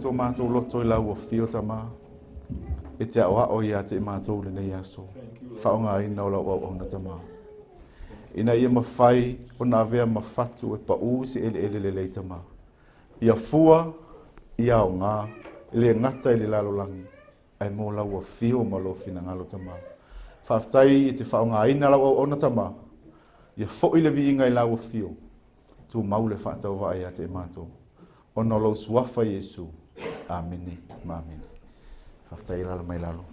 mātou loto I lau o fio tama. E te o ia te mātou le nei aso. Whaonga ina o lau au na tama. Ina ia mawhai o na avea mawhatu e pa usi ele le tama. Ia fua, ia o ngā, ele ngata ele lalolangi. Ai mō lau o fio ma lo fina ngalo tama. Whaftai te whaonga ina lau au na tama. Ia fo ile vi inga I lau o fio. Tu maule whaatau wa ia te mātou. Ono lau suafa Yesu. Amene. Amen. Whaftai lalo mai lalo.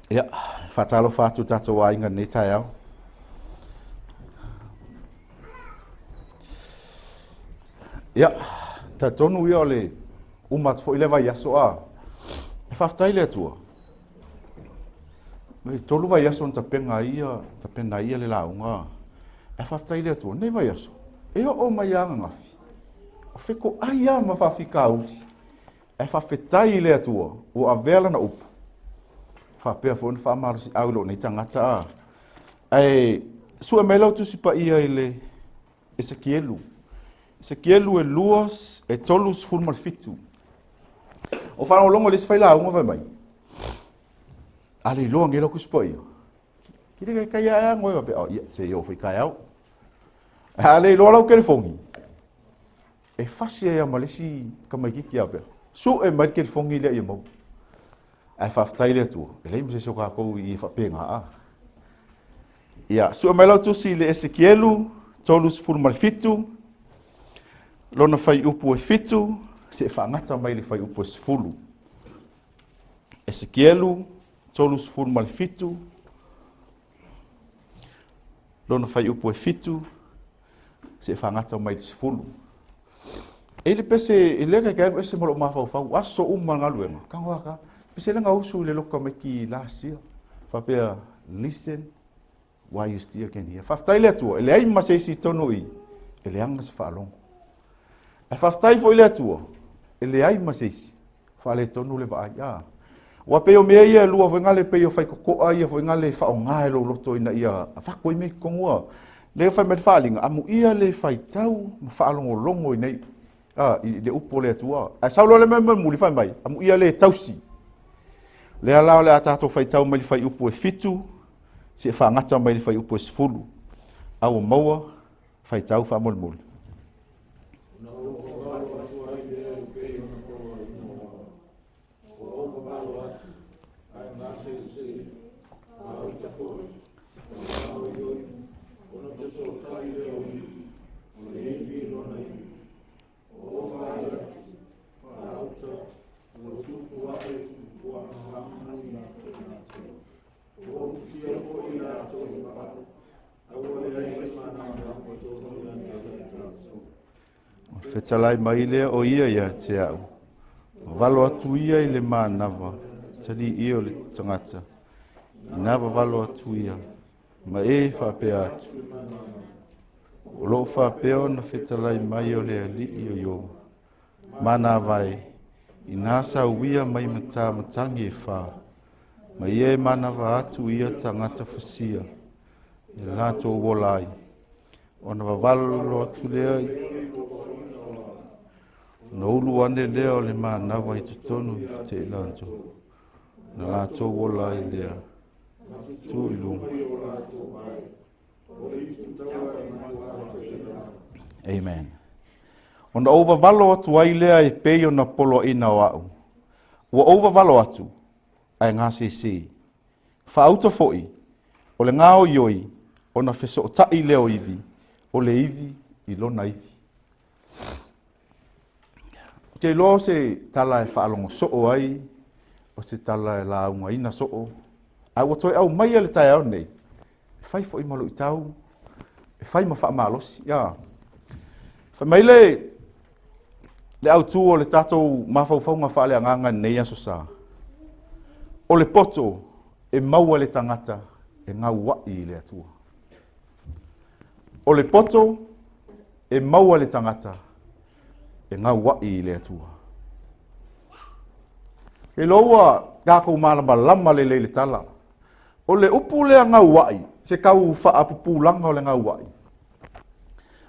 Ia, whatalo whatu tato wa inga nei tai au. Ia, ta tonu ia le umat fo ile vai aso a. E whaftai le atua. Me tolu vai aso ta penga ia le launga. E whaftai le atua, nei vai aso. E o mai anga ngafi. O whiko aia ma whawhika uti. E whawhetai le atua, o a vela na upu. Whapea fōna whamaro si aulo nei tangata a. E sua melau tusi pa ia ile Ezekielu. Ezekielu e luas e tolus fulmal fitu. O whanau longo les whaila aunga vai mai. Ale loa ngelo kuspa ia. Kire kai ai ngoi wa pe o ia se yo fui kai au. Ale loa lau kere fongi. E fasi ia malesi kamai kiki au pe. Su e mai kere fongi le ia mau. Ai whaftai le tu. E leim se soka kou I whapenga a. Ia, sua mai lau tusi le Ezekielu, tolus fulmal fitu. Lona whai upu e fitu, se whangata mai le whai upu e sifulu. Ezekielu, tolus fulmal fitu. Lona whai upu e fitu, se whangata mai le sifulu. E le pese, e lega kai anu ese malo mawhau, aso ngaluenga. Kangwaka, pese lenga usu le loka mai ki last year. Whapea, listen, why you still can hear. Whaftai le atua, ele ai maseisi tono I, ele anga se whaalongo. E whaftai fo ile atua, ele ai maseisi, whaale tonu le vaai. Wa peo mea ia lua fo ngale peo whai kokoa ia fo ngale whao ngae lo loto ina ia, a whakoi me kongua. Le whai med whaalinga, amu ia le whai tau, ma whaalongo longo I nei, le upo le atua. A saulo le mea muli whai mai, amu ia le tausi. Le alao le atato whai tau mai le whai upo e fitu, se whangata mai le whai upo e sifulu. Awa maua, whai tau wha moli. Fetalai mai lea o ia te au. Valo atu ia I le mānawa. Tali ia o le tangata. I nawa valo atu ia. Ma e whapea atu. O lo whapea o na fetalai mai o le ali I o yo. Mana vai. I nasa uia mai mata matangi e wha. Ma ia manawa atu ia tangata fasia. I lato o wolai. O na valo atu lea na ulu ane lea o le mānawa I tutonu te ilanto. Na lato wola I lea. Tu ilu. Amen. O na ova valo atu ai lea I pei o na polo ina o au. Ua ova valo atu ai ngā sese. Whaauta foi o le ngā o ioi o na wheso o tai leo iwi. O le iwi I lona iwi. Ke lo se tala e whaalongo soo ai, o se tala e launga ina soo. Ai watoi au mai ale tai au nei. E whai fo I malo I tau, e whai ma wha malosi, ia. Whai mai le au tu o le tatou mawhauwhaunga whaale a nganga nei aso sa. O le poto e maua le tangata e ngau wai le atua. O le poto e maua le tangata e ngau wai le atua. E loa kako malama lama le tala. O le upu le ngau wai, se kau wha apupulanga o le ngau wai.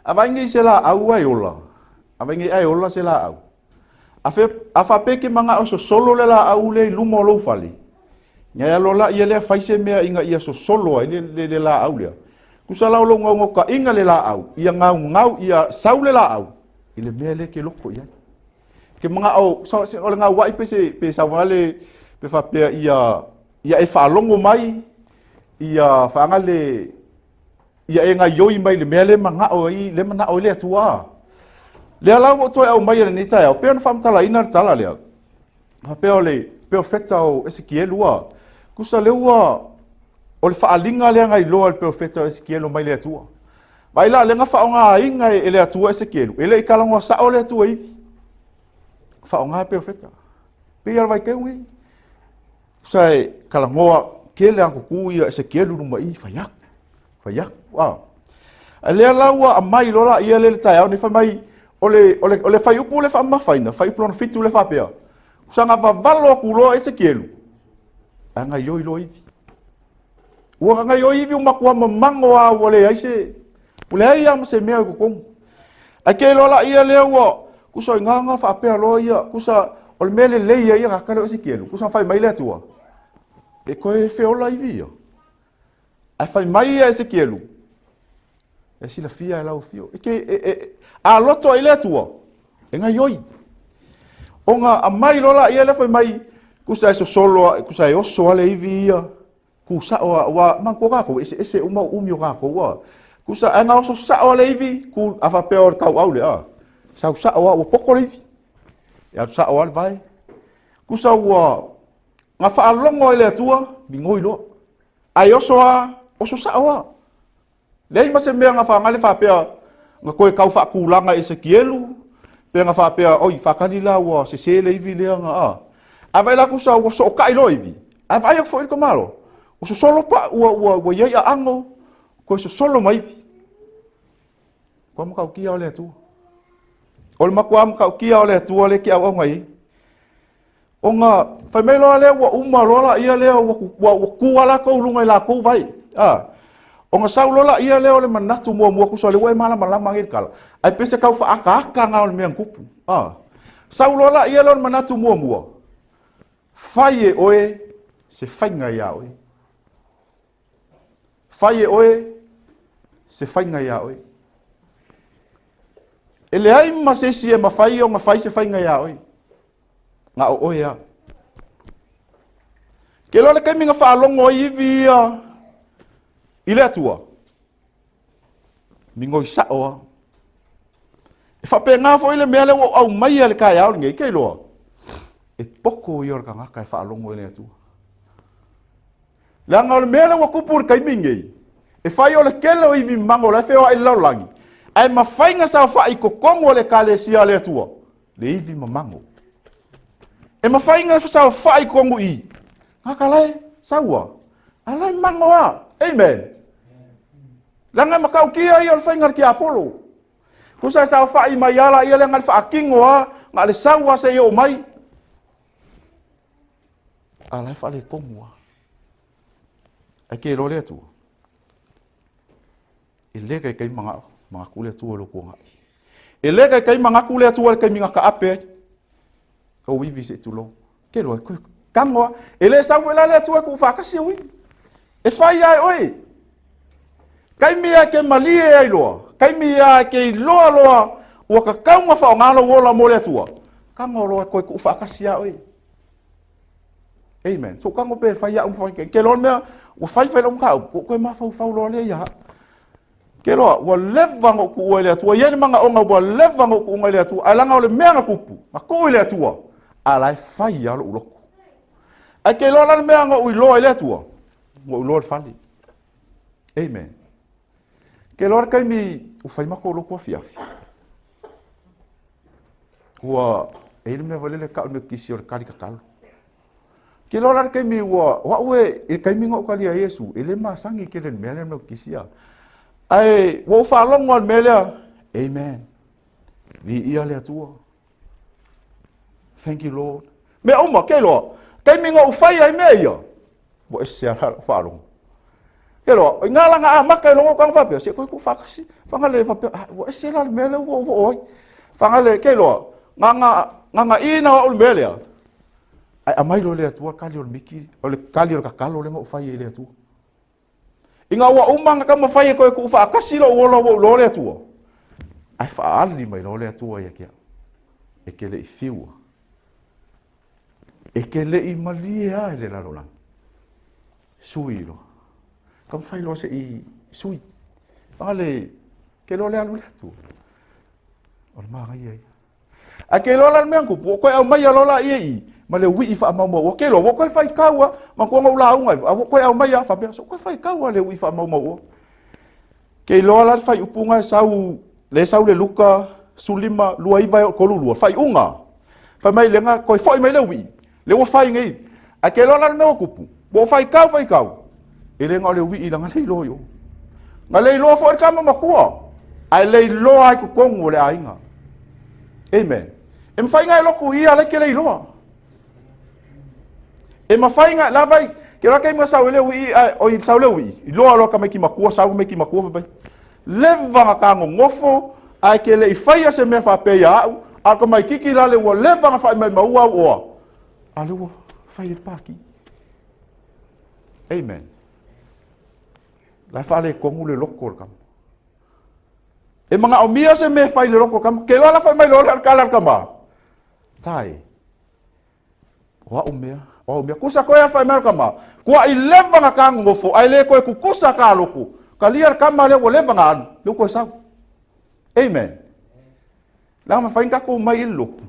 Avangi se la au ai ola. Avangi ai ola se la au. Afa peke manga o so solo le la au le lumo lo fali. Nya lola ia le faise mea inga ia so solo ai le la au le. Kusala lo ngau ka inga le la au. Ia ngau ia sau le la au. Ile mea le ke loko ia. Ke mga au so o ngau wai pe sa vale pe fa pe ia e fa longo mai ia fa ngale ia e ngai yoi mai le mea le manga o i le mana o le atua. Le ala o toi au mai ni tai au pe on fam tala ina tala le. Ha pe o feta o Ezekiel ua. Kusa le ua o le fa alinga le ngai lo pe o feta o Ezekiel o mai le atua. Vai la le nga fa nga inga e le atua Ezekiel. Ele i kala ngo sa o le atua i. Fa nga pe o feta. Pe ia vai ke ui. Sai kala ngoa ke le anko ku ia Ezekiel lu mai fa yak. Fa yak. Wow. Ale la ua a mai lola ia le tai au ni fa mai ole fai upu le fa ma faina, fai plon fitu le fa pea. Usanga va valo ku lo Ezekiel. Anga yo ilo ivi. Ua nga yo ivi uma kwa mango a wole aise. Pule ai am se mea ku kong. Ake lola ia le ua kuso nganga fa pea lo ia kusa ol mele le ia ka kalo Ezekiel. Kusa fai mai le tua. E koe fe ola ivi. Ai fai mai Ezekiel. E sila fia e lau fio. A loto ai le tua. E ngai yoi. O nga a mai lola ia le fai mai. Kusa e so solo, kusa e oso ale ivi ia. Kusa wa manko kako. Ese uma umio kako wa. Kusa e nga oso sao ale ivi. Ku afa peo kau au le a. Sau sao wa poko le ivi. E atu sao ale vai. Kusa wa nga faa longo ele tua. Bingoi lo. Ai oso a. Oso sao wa. Lei mase mea nga fa ngale fa pea nga koe kau fa kulanga Ezekielu pe nga fa pea oi fa kanila wa se le ivi le nga a vai la ku sa wo so kai lo ivi a vai fo il komalo o so solo pa wo ye ya ango ko so solo mai ko mo kau kia ole tu ol ma ko am kau kia ole tu ole ki awa ngai o nga fa me lo le wo uma lo la ia le wo ku ala ko lunga la ko vai o nga sau lola ia leo le manatu mua kuso le wai mala ngir kala. Ai pese kau fa aka nga o meang kupu. Sau lola ia leo le manatu mua. Fai e oe se fainga ia oe. Fai e oe se fainga ia oe. Ele ai masesi e mafai o nga fai se fainga ia oe. Nga o oe ia. Ke lo le kai minga fa longo ivi ile atua. Mingo isa oa. E fa pe nga fo ile mele o au mai ale kai au ngai kai loa. E poko i or ka ngaka e fa longo ile atua. La nga le mele o kupur kai mingi. E fa yo le kelo i vi mango la feo ai laulangi. Ai ma fainga sa fa i kokongo le kale sia le atua. Le i vi mango. E ma fainga sa fa i kongo i. Ngaka lai sawa. Alai mango a. Amen. Langa makau kia i ol faingar ki Apollo. Kusa sa fa i mai ala i le ngal fa kingo a ngale sawa se yo mai. Ala fa le kongo. Ake lo le tu. Ile kai manga kule tu lo ko ngai. Ile kai manga kule tu kai minga ka ape. Ko wivi se tu lo. Ke lo ko kango. Ile sa fa le tu ko fa ka si wi. E fa ia oi. Kai mia ke malie ai loa. Kai mia ke loa ua ka kaunga whao ngalo wola mole atua. Kango loa koe ku whaakasia oi. Amen. So kango pe whai au mwhai ke loa mea ua whai long kau. Koe ma whau loa le ia. Ke loa ua levango ku ua le atua. Ieni manga onga ua levango ku unga le atua. Ai langa o le mea kupu. Ma koe le atua. Alai whai alo uloko. Ai ke loa lana mea nga ui loa le atua. Ua ui loa le whali. Amen. Ke loa kai mi ufai mako lo kwa fiafi. Ua ele me vale le ka me kisi or kali kakalo. Ke loa kai mi wa ue e kai mi ngo kali a Yesu ele ma sangi ke le mele me kisi a. Ai wo fa long one mele. Amen. Vi ia le atua. Thank you Lord. Me oma ke loa. Kai mi ngo ufai ai me ia. Bo ese ara fa long. Ke lo, ngala nga maka lo kang fa pe, se ko ku fa kasi. Fa ngale fa pe, wa se la mele wo oi. Fa ngale ke lo, nga ina o mele. Ai amai lo le tua kali o miki, o le kali o kakalo le ngo fa ye le tua. Inga wa umanga ka ma fa ye ko ku fa kasi lo lo le tua. Ai fa ali mai lo le tua ye kia. E ke le fiu. E ke le i malia le la rolang. Sui lo. Kam fai lo se i sui. Ale ke lo le alu tu. O ma ga ye. A ke lo la me ku ko au mai lo la i. Ma le wi fa ma mo ke lo ko fai kaua ma ko ngau unga. A ko au mai fa be so ko fai kaua le wi fa ma mo. Ke lo la fai upunga sau le luka sulima lua iva ko lulu fai unga. Fa mai le nga ko foi mai le wi. Le wo fai ngai. A ke lo la me ku. Bo fai kau. Ele ngau le wi i langa le lo yo. Nga le lo fo ka ma kua. Ai le lo ai ku kongu le ainga. Amen. E mawhai ngai loko ia le ke le loa. E mawhai ngai la vai ke raka i mua sau le ui o i sau le ui. I loa loa ka mai ki makua sau mai ki makua vai. Levanga ka ngofo ai ke le i whaia se mea whape ia au. A ka mai kiki la le ua levanga whai mai maua au oa. A le ua whai le pāki. Amen. La whale kongu le loko kam. E mga o mia se me whai le loko kam. Ke loa la whai mai loa le kalar kama. Tai. Wa o mea. Kusa koe whai mai kama. Kua i levanga ka ngofo. Ai le koe kukusa ka loko. Ka liar kama le o levanga anu. Le koe sau. Amen. La ma whai kako mai loko.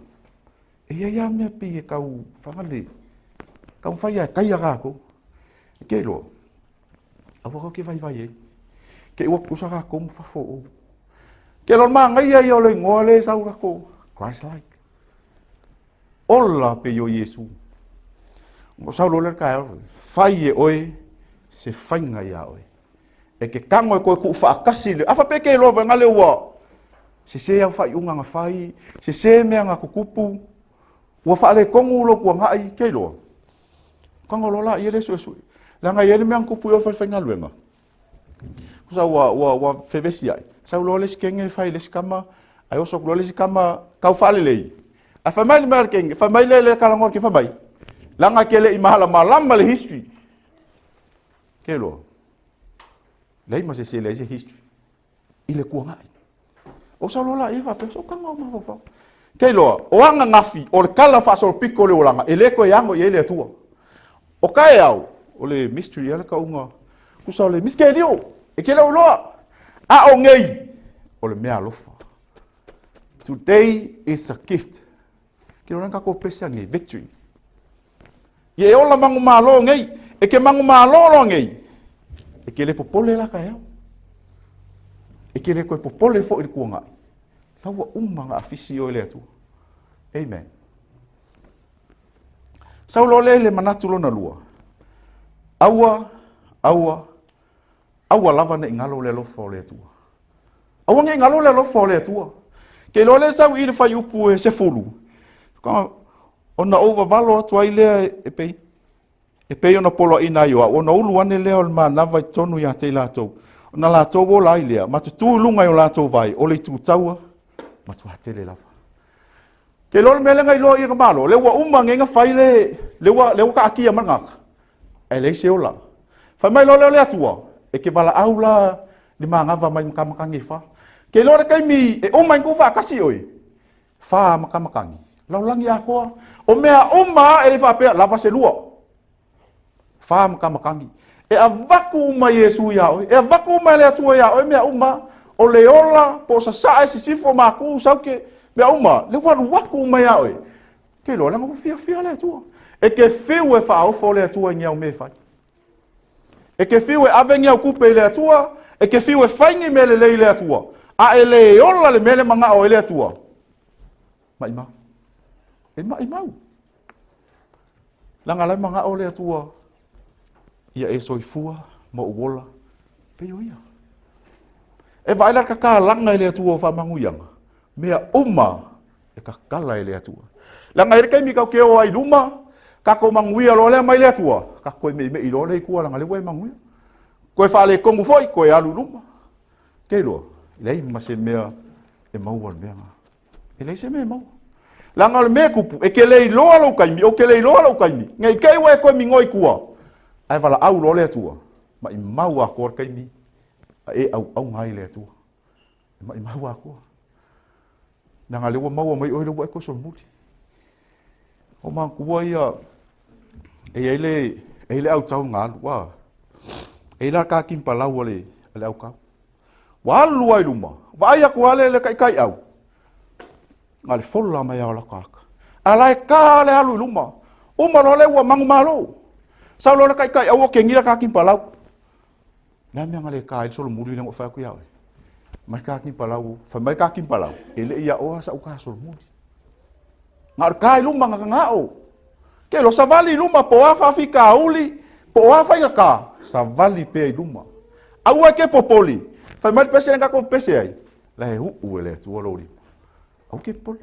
E ia mea pi e kau whangale. Kau whai ai kai aga ko. Ke lo. Awa ko ke vai e. Ke ua kusa ka ko mwhafo o. Ke lon ma ngai ai o le ngoa le sau ko. Christ-like. Ola pe yo Yesu. Ngo sau lo le ka fai e oe se fainga ia oe. E ke kango e koe ku whaakasi le. Afa pe ke lo venga le ua. Se au fai unga nga fai. Se mea nga kukupu. Ua whaale kongu lo kua ngai ke lo. Kango lo la i ele sue. La ngai ele mea kupu yo whainga luenga. Kusa wa fevesi ai. Sau lo le skenge fai le skama. Ai oso lo le skama kau whaale lei. A famai le kenge, famai le kalangor ki famai. Langa kele i mahala malama le history. Ke lo. Lei ma se le history. Ile kua ngai. O sa lola e fa pe so kanga ma fa. Ke lo, o anga ngafi o le kala fa so piko le olanga. Ele ko yango ye le tua. O kai au o le mystery ala ka unga. Ku sa le miskelio. E ke lo loa. A o ngei o le mea lofa. Today is a gift. Ke lo nanga ko pesa ngai victory. Ye ola mangu malo ngai, e ke mangu malo ngai. E ke le popole la ka yao. E ke le koe popole fo i kua ngai. Laua umanga afisi o le atu. Amen. Sau lo le manatu lo na lua. Aua lava na ingalo le lofa o le atua. Aua ngai ingalo le lofa o le atua. Ke lo le sau i le fai upu e se fulu. Kama ona over valo atu ai lea e pei. E pei ona polo ina ioa. Ona ulu ane lea o le maa nava i tonu ia te lātou. Ona lātou o la ai lea. Matu tū lunga i o lātou vai. O le tū taua. Matu hatele lava. Ke lolo mele ngai loa i ka malo. Lewa uma ngenga whai lewa ka akia mangaka. E le se ola. Whai mai lole o le atua. E ke wala au la li maa ngava mai makamakangi wha. Ke lore kai mi e uma ingu wha kasi oi. Wha makamakangi. Laulangi a koa. O mea uma e le whapea lava se lua. Wha makamakangi. E a waku uma Yesu ia oi. E a waku uma le atua ia oi mea uma. O le ola po sa sae si sifo maku sauke. Mea uma. Le waku uma ia oi. Ke lo langa fia le atua. E ke fiu e wha aufo le atua ngia o me whai. E ke fiu e ave ngia o kupe le atua. E ke fiu e whaingi me le atua. A e le ola le mele manga o le atua. Mai mau. E mai mau. Langa lai manga o le atua. Ia e soifua ma uola. Peo ia. E vaila kaka langa le atua o whamanguyanga. Mea uma e kakala le atua. Langa ere kai mi kau keo ai luma. Kako manguia lo le mai le atua. Kako me ilo le kua langa le wai manguia. Koe whaale kongu foi, koe alu luma. Kei loa, lei ma se mea e maua le mea ngā. E lei se mea maua. Langa le mea kupu, e ke lei loa lau kaimi, o ke lei loa lau kaimi. Ngai kei wa e koe mingoi kua. Ai wala au lo le atua. Ma i maua kua kaimi. E au ngai le atua. Ma i maua kua. Nanga lewa maua mai oile wa e koe solmuli. O maa kua ia, e eile au tau ngā alu, waa. E la ka kimpa lau ale au kau. Wa alu ai luma. Wa ai aku ale le kai au. Ngale fola mai au la kaka. Ala e ka ale alu luma. Uma lo le ua mangu malo. Sau lo le kai au o ke ngira ka kimpa lau. Na mea ngale ka il solo muri lengo whaku iau. Mai ka kimpa lau. Fa mai ka kimpa lau. Ele ia oa sa uka solo muri. Ngar kai luma ngao. Ke lo savali luma po afa fika uli. Po afa ia ka. Savali pe luma. Au ke popoli. Fa mai pese nga ko pese ai. La he hu ele tu lo ri. Au ke poli.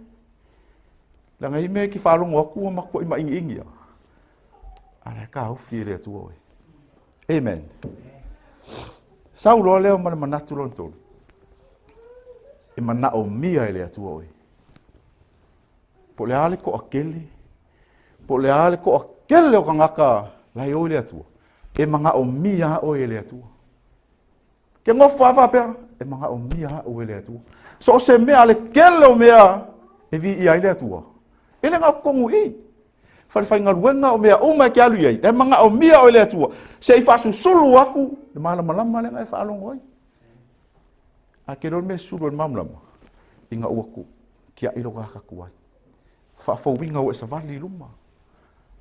La ngai me ki falongo aku ma ko ima ingi. Ala ka au fi le tu oi. Amen. Sau lo leo mana manatu lo tolu. E mana o mia ele tu oi. Po le ale ko akeli. Po le ale ko akeli o kangaka la yo le tu. E manga o mia o ele tu. Ke ngofa fa pe e manga o mia o ele tu. So se me ale kelo mea e vi ia ele tu. Ele nga kongu i. Fai nga ruenga o mea o mai ke alu ia. E manga o mia o ele tu. Se i fasu sulu aku, de malama le ngai fa alongo ai. A ke ron me sulu mamlama. Inga uaku kia ilo ka kuai. Fa fo winga o sa vali luma.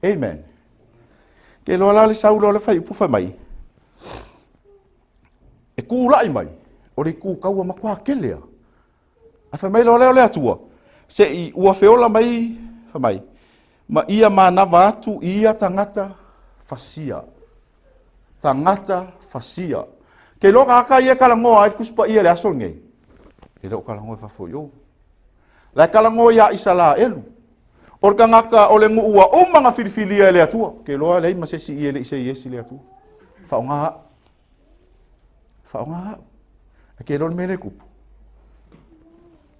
Amen. Ke lo la le sau lo le fai pufa mai. E ku lai mai. O le ku kaua makua kelea. A fa mai lo le atua. Se i ua feola mai fa mai. Ma ia manava atu ia tangata fasia. Tangata fasia. Ke lo ka ia kala ngoa ai kuspa ia le aso ngei. Ke lo kala ngoa fa fo yo. La kala ngoa ia isala elu. Orka ngaka o le ngua o manga filifilia le atua. Ke loa le ima sesi i ele ise yesi le atua. Whaonga. Whaonga. A ke ron mele kupu.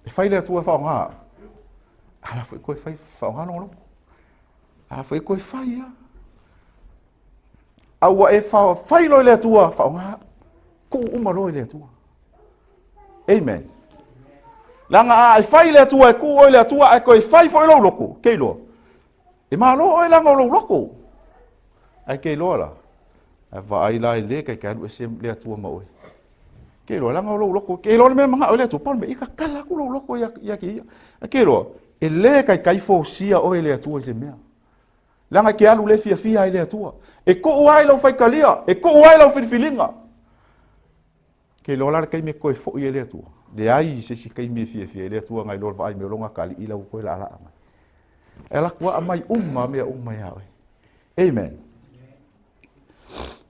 E whai le atua whaonga. Ala fwoi koe whai whaonga nolo. Ala fwoi koe whai ia. Aua e whai loi le atua whaonga. Ku uma loi le atua. Amen. Langa ai fai le tua e ku o le tua e ko fai foi lo loko ke lo e ma lo o langa lo loko ai ke lo la a va ai la le ke ka u sem le tua ma o ke lo langa lo loko ke lo me manga o le tua pon me ika kala ku lo loko ya ke lo e le kai fo sia o le tua se me langa ke alu le fia ai le tua e ko o ai lo fai kalia e ko o ai lo filinga ke lo la ke me ko fo i le tua le ai se si kai me fia le tua ngai lo vai me longa kali ila ko la ala mai ela kwa mai me ya amen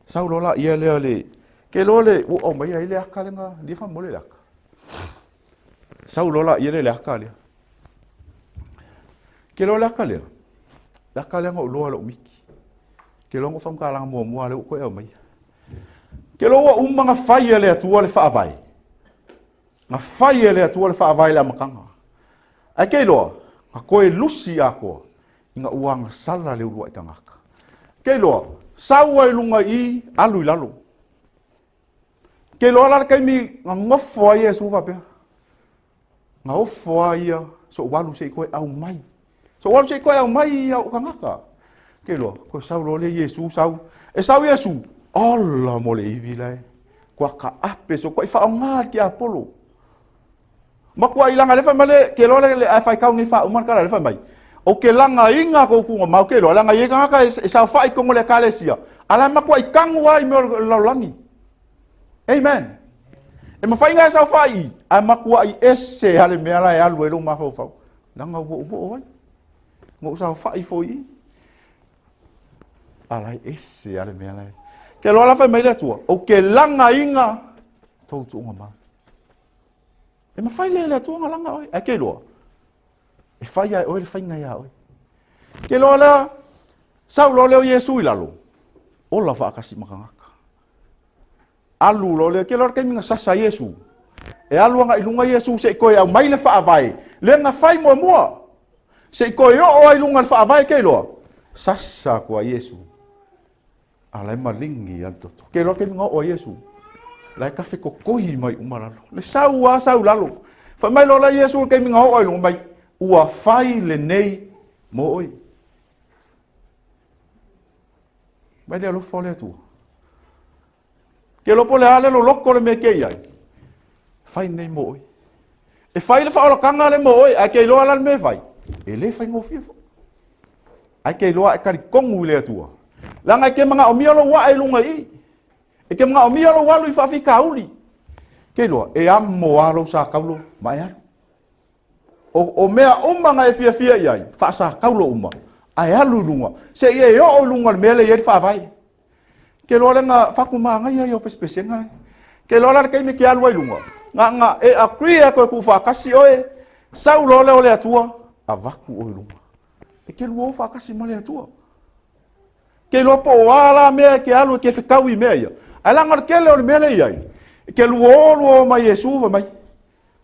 sau lo la ia le ke lo le o mai ai le akalenga li fa mole la sau lo la ia le akale ke lo la akalenga o lo miki ke lo fam kala mo le ko e mai ke lo o manga fai le tua le fa vai na fai ele atua le whaavai le amakanga. A kei loa, a koe lusi a koa, inga uanga sala le urua i tangaka. Kei loa, sau ai lunga i alu i lalo. Kei loa lara kai mi nga ngofo ai e suwa pia. Nga ofo ai ia, so walu se i koe au mai. So walu se i koe au mai au kangaka. Kei loa, koe sau lo le Yesu sau. E sau Yesu, ala mo le iwi lai. Kua ka ape so koe whaongar ki Apollo. Makua ilanga le male ke lo le fai kau ni fa umar kala le mai. O ke langa inga ko ku mau ke lo langa ye ka e sa fai ko le kalesia. Ala makua ikang wa i me lo langi. Amen. E ma fai nga sa fai a makua i esse hale me ala e alu e lo ma fa. Langa wo oi. Ngo sa fai foi. Ala esse hale me ala. Ke lo la fa mai le tua. O ke langa inga tau tu ngama. E ma fai le tua ngalanga oi. E ke loa. E fai ai oi le fai ngai oi. Ke loa la. Sau lo leo Yesu i lalo. Ola fa akasi makangaka. alu lo le ke lo ke minga sasa Yesu e alu nga ilunga Yesu se ko au mai le fa vai le nga fai mo se ko yo o ilunga fa vai ke lo sasa ko Yesu ala malingi anto ke lo ke minga o Yesu lai ka fe ko koi mai umaralo le sau lalo fa mai lo la Yesu ke minga o ilunga mai ua fai le nei mo oi mai le lo fole tu ke lo pole ale lo loko le me ke ai fai nei mo oi e fai le fa o kanga le mo oi a ke lo ala me fai e le fai ngo fifo ai ke lo a kari kongu le tua langa ke manga o miolo wa e lunga i e ke manga o miolo wa lu fa fi kauli ke lo e amo alo sa kaulo mai alo o mea umanga e fia iai fa sa kaulo uma ai alu lunga se ye yo o lunga me le ye fa vai ke lo lenga fa ku manga ia yo pespese nga ke lo la ke me ke alu lunga nga e akria ko ku fa kasi oe sau lo le ole atua avaku o lunga e ke lo fa kasi mo le atua ke lo po wala me ke alu ke fikawi me ia ala ngar ke le me le iai ke lo mai Yesu mai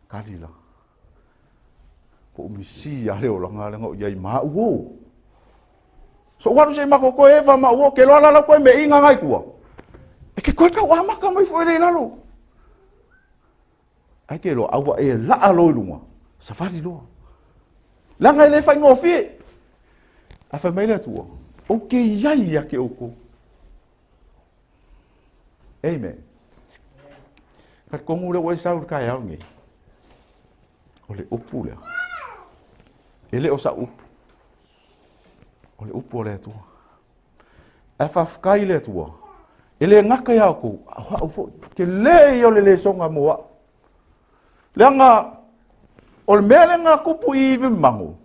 kalila ko misi ale o langa lenga o yai ma wo so waru se mako ko eva ma wo ke lo ala ko me inga ngai kuwa e ke ko ka wa maka mai fo le lalo ai ke lo awa e la alo lunga safari lo langa le fa ngofi a fa mai le tu o ke yai ya ke oko amen ka kongu le wa sa ur ka ya ngi ole opula ele o sa upu ole upu le tu e fa fkai le tu ele ngaka ya ko ke le yo le songa mo langa ol mele nga kupu i mango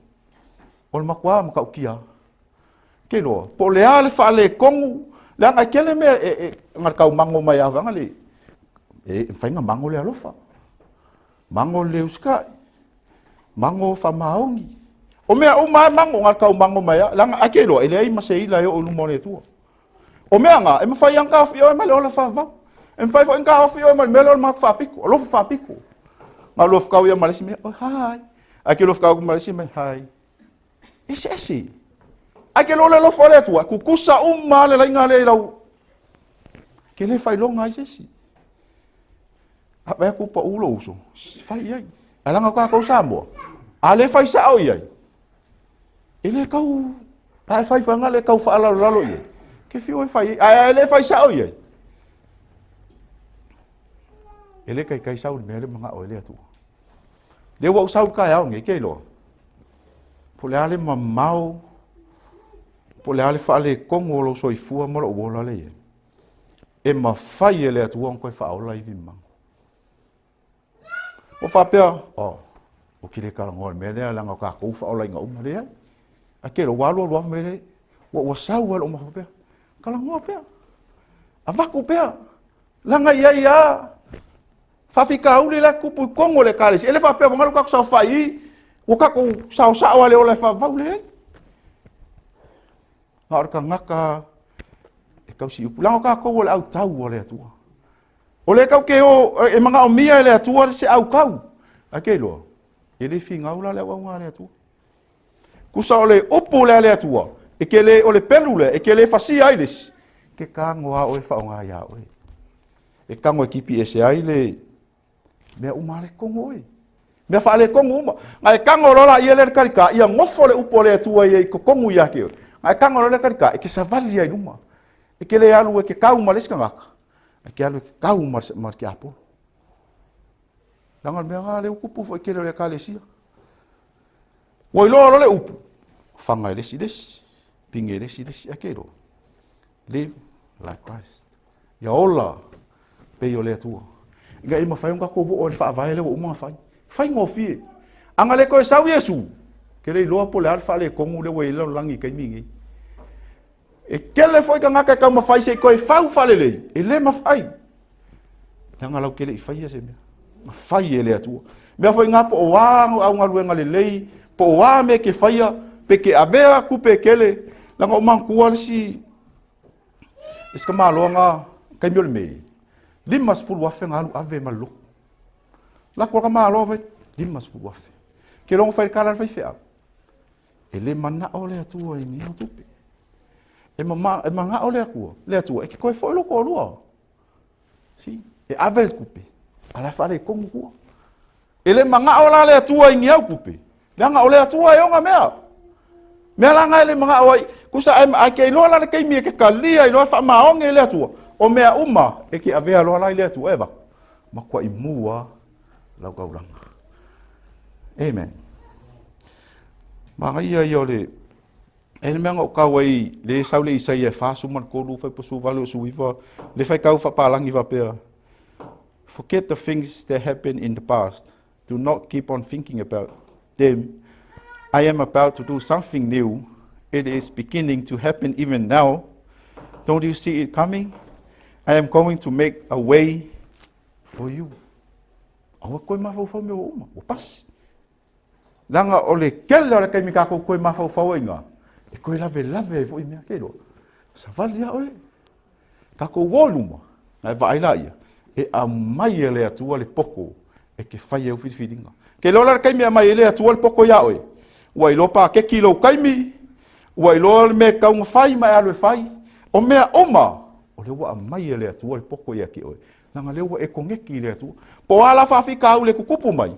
ol makwa maka ukia ke lo po le ale fa le kongu langa kele me ngar kau mango mai avanga le fa nga mango le alofa mango le uska mango fa maongi o mea o mai mango ngar kau mango mai langa akelo ele ai masei la yo o lumone tu o mea nga e mafai ang ka fio e male ola fa va e mafai fo ang fio e male melo mak fa pico lo fa pico ma lo fa ya malesi me oh hai akelo fa ku malesi me hai esse akelo le lo fole tu ku kusa male la ngale la ke le fai lo ngai esse apa ku pa ulo uso fai ai alanga ka ko sambo ale fai sa o ai ele kau ai fai fanga le kau fa la lo ye ke fio fai ai ele fai sa o ye ele kai sa o me le manga o ele tu le wa sa ka ya nge ke lo pole ale mamau pole ale fa le kongo lo soifua mo lo bola le e ma fai ele tu on ko fa o la i vimma o fa pe o kile kala ngol me le la nga ka ko fa o la nga o le akelo walo lo me le wa sa wa o ma pe kala ngo pe avaku pe la nga ia fa fika u le la ku pu kongo le kale ele fa pe ngalo ka sa fa i o ka ko sa wa le o le fa va le har ka ngaka e ka si u la ka ko le au tau o le tu o le kau ke o e manga o mia le atua se au kau akelo ele finga ula le wa le atua kusa ole opo le atua e ke le ole pelule e ke le fasi ailes ke ka ngoa o e fa nga ya o e ka ngo ekipi ese ai le me o male kongo e me fa le kongo ma ai ka ngo lola ia le karika ia ngofo le opo le atua e ko kongo ya ke ai ka ngo le karika e ke savali ai luma e ke le alu e ke kau males ka ngaka ke alu kau mar ke apo langal mea le upu fo ke le kalesia woi lo le upu fanga le sides pinge le sides akero live like Christ ya ola pe yo le tu ga ima fai un ka ko o fa vai le o ma fai ngofi anga le ko sa Yesu ke le lo po le alfa le kongu le wei lo langi kai mingi e kele foi ka ngaka ka ma fai se ko fau fale le ele ma fai langa lau kele fai se me ma fai ele atu me foi nga po wa au nga luenga le lei po wa me ke fai pe ke avea ku pe kele langa o man ku si eska malo nga kai mi me lima sepuluh wafe ngalu ave malo. La kwa kama alo lima sepuluh wafe. Ke longo fai kala fai fea. Ele mana ole atua ini o tupe. E manga ole akua, le atua e ke koe foi loko lua. Si, e ave kupe. Ala fale kongu kua. Ele manga ola le atua ini au kupe. Langa ole atua e onga mea. Mea langa ele manga oi, kusa ai ke lola le keimi ke kalia i loa fa maonge le atua. O mea uma e ke avea lola le atua eva. Makua imua lau kauranga. Amen. Maria i ole ele mea ngau kawai le saule isai e fasu man kolu fai posu vale o suiva le fai kau fa palangi va pea. Forget the things that happened in the past. Do not keep on thinking about them. I am about to do something new. It is beginning to happen even now. Don't you see it coming? I am going to make a way for you. Awa koe mawhau me o uma, o pasi. Langa ole kele ole kai mika koe mawhau inga. E koe lave e vo i mea kero. Sa vali a oe. Kako woluma. Nai vaila ia. E a mai ele atua le poko. E ke whai au whiriwhiringa. Ke lola kai mea mai ele atua le poko ia oe. Ua ilo pa ke kilo kaimi. Ua ilo me kaunga whai mai alo e whai. O mea oma. O le ua a mai ele atua le poko ia ki oe. Nanga le ua e kongeki le atua. Po ala whawhika au le kukupu mai.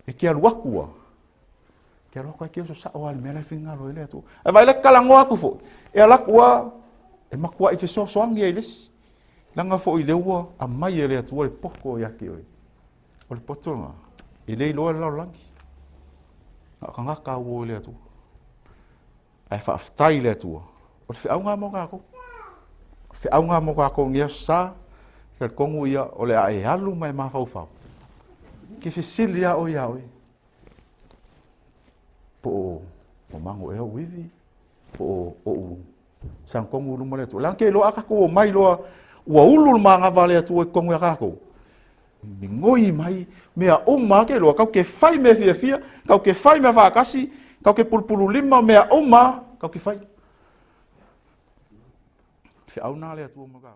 E ke aluakua. Ke aluakua e ke oso sao ale mea lai whingalo ele atua. E vai le kalango aku fo. E alakua. E makua i fiso soangi e lesi. Langa fo i le ua a mai ele atua le poko ia ki oe. O le potonga. I le iloa le lau langi. Ka ngaka ua le atua. Ai whaaftai le atua. O le whiaunga mo kako. Whiaunga mo kako ngia sa. Ke kongu ia o le ae alu mai mawhauwhau. Ke whisili a oi a oi. Po o mango e au iwi. Po o sang kongu luma le atua. Langke loa kako o mai loa. Ua ulu mga vale atua e kongu a kako. Mi ngoi mai mea oma ke loa. Kau ke whai mea fia. Kau ke whai mea whakasi. Kau ke pulpulu lima mea oma. Kau ke whai. Whiauna le atua mga.